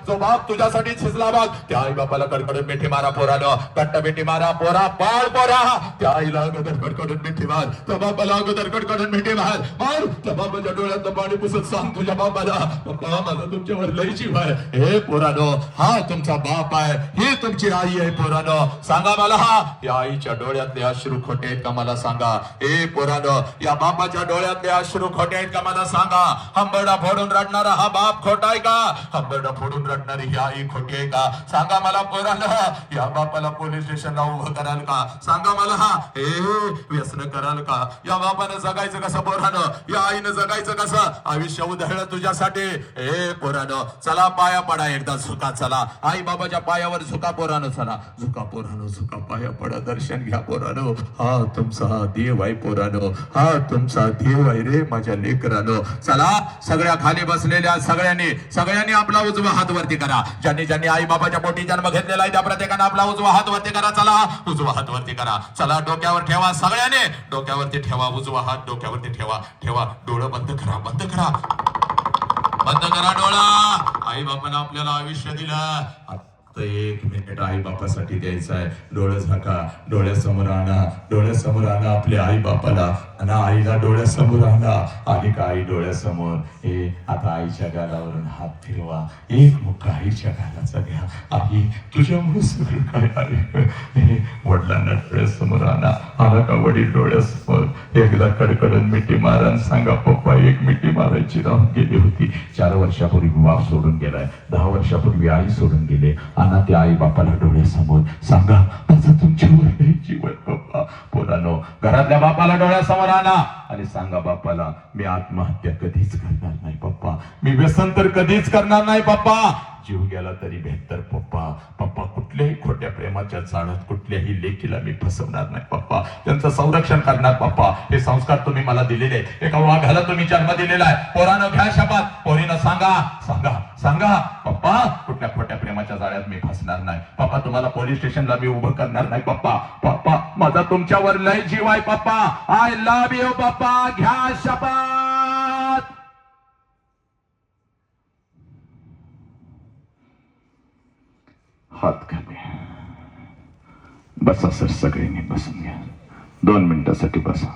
जो बाप तुझ्यासाठी झिजला बघ त्या आई बापाला कडकडून मिठी मारा पोरानं, कट्ट मिठी मारा पोरा, बाळ पोरा त्या आईला अगोदर कडकडून मिठी मार, त्या बापाला अगोदर कडकडून मिठी मार मार. त्या बापाच्या डोळ्यात पाणी पुसत सांग तुझ्या बापाला, पप्पा माझा तुमच्यावर लय जीव आहे. हे पोरानो हा तुमचा बाप आहे, ही तुमची आई आहे. पोरानो सांगा मला हा या आईच्या डोळ्यातले अश्रू खोटे आहेत का मला सांगा. हे पोरानो या बापाच्या डोळ्यातले अश्रू खोटे आहेत का मला सांगा. हंबरडा फोडून रडणारा हा बाप खोटा आहे का. हंबरडा फोडून रडणारी ही आई खोटी आहे का. सांगा मला पोरानं या बापाला पोलीस स्टेशनला उभं कराल का. सांगा मला हा हे व्यसन कराल का. या बापानं जगायचं कसं पोरानं, या आईनं जगायचं कसं. आयुष्य उधळलं तुझ्यासाठी. हे पोरानं चला पाया पडा एकदा झुका. चला आई बाबाच्या पायावर झुका पोरानं. चला झुका पोरानं, झुका पाया पडा, दर्शन घ्या पोरानं. हा तुमचा देव आहे पोरानं, हा तुमचा देव आहे रे माझ्या लेकरानं. चला सगळ्या खाली बसलेल्या सगळ्यांनी आपला उजवा हात वरती करा. ज्यांनी आई बाबाच्या पोटी जन्म घेतलेला आहे त्या प्रत्येकाने आपला उजवा हात वरती करा. चला उजवा हात वरती करा. चला डोक्यावर ठेवा, सगळ्यांनी डोक्यावरती ठेवा उजवा हात. डोक्यावरती ठेवा. डोळं बंद करा डोळा. आई बापानं आपल्याला आयुष्य दिलं, तर 1 मिनिट आई बापासाठी द्यायचं आहे. डोळे झाका, डोळ्यासमोर आणा आपल्या आई बापाला आणि आईला डोळ्यासमोर आणा. आणि का आई डोळ्यासमोर. हे आता आईच्या गालावरून हात फिरवा. एक मुक्का आईच्या गालाचा घ्या. आई तुझ्यामुळे सगळं काय आहे. वडिलांना डोळ्यासमोर आणा. आला का वडील डोळ्यासमोर एकदा कडकडून मिठी मारा आणि सांगा पप्पा एक मिठी मारायची राहून गेली होती. 4 वर्षापूर्वी बाप सोडून गेलाय, 10 वर्षापूर्वी आई सोडून गेले. आणा त्या आई बापाला डोळ्यासमोर. सांगा माझा तुमच्यावर जीव आहे पप्पा. पोरानो घरातल्या बापाला डोळ्यासमोर आणा आणि सांगा बापाला मी आत्महत्या कधीच करणार नाही पप्पा. मी व्यसन तर कधीच करणार नाही पप्पा. जीव गेला तरी बेहतर पप्पा कुठल्याही खोट्या प्रेमाच्या जाळ्यात कुठल्याही लेकीला मी फसवणार नाही पप्पा. त्यांचं संरक्षण करणार पप्पा. हे संस्कार तुम्ही मला दिलेले. एका वाघाला तुम्ही जन्म दिलेला आहे. पोरानं घ्या शपथ. पोरीनं सांगा पप्पा कुठल्या खोट्या प्रेमाच्या जाळ्यात मी फसणार नाही पप्पा. तुम्हाला पोलीस स्टेशनला मी उभं करणार नाही पप्पा. माझा तुमच्यावर लय जीव आहे पप्पा. आय लव्ह यू पप्पा. घ्या शपथ. हात खाली बसा सर, सगळ्यांनी बसून घ्या. 2 मिनिटासाठी बसा.